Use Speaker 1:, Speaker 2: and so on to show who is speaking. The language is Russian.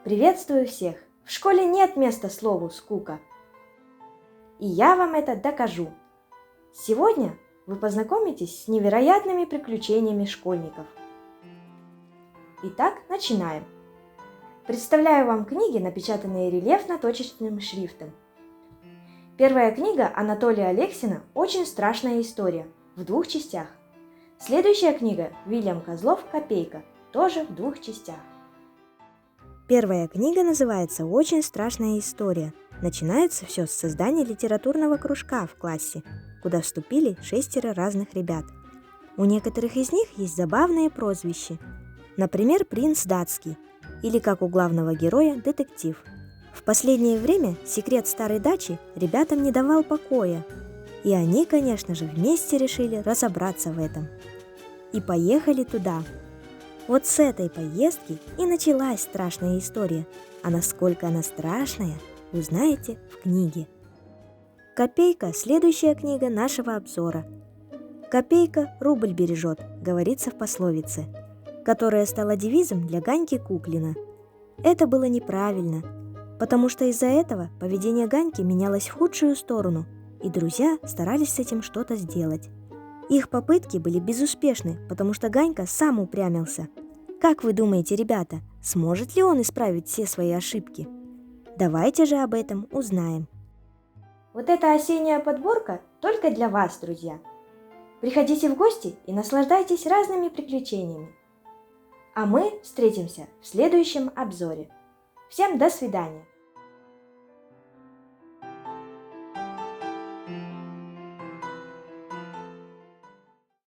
Speaker 1: Приветствую всех! В школе нет места слову «скука». И я вам это докажу. Сегодня вы познакомитесь с невероятными приключениями школьников. Итак, начинаем. Представляю вам книги, напечатанные рельефно-точечным шрифтом. Первая книга Анатолия Алексина «Очень страшная история» в 2 частях. Следующая книга Вильям Козлов «Копейка» тоже в 2 частях. Первая книга называется «Очень страшная история». Начинается все с создания литературного кружка в классе, куда вступили 6 разных ребят. У некоторых из них есть забавные прозвища. Например, принц датский, или, как у главного героя, детектив. В последнее время секрет старой дачи ребятам не давал покоя, и они, конечно же, вместе решили разобраться в этом. И поехали туда. Вот с этой поездки и началась страшная история, а насколько она страшная, узнаете в книге. «Копейка» – следующая книга нашего обзора. «Копейка рубль бережет», говорится в пословице, которая стала девизом для Ганьки Куклина. Это было неправильно, потому что из-за этого поведение Ганьки менялось в худшую сторону, и друзья старались с этим что-то сделать. Их попытки были безуспешны, потому что Ганька сам упрямился. Как вы думаете, ребята, сможет ли он исправить все свои ошибки? Давайте же об этом узнаем. Вот эта осенняя подборка только для вас, друзья. Приходите в гости и наслаждайтесь разными приключениями. А мы встретимся в следующем обзоре. Всем до свидания!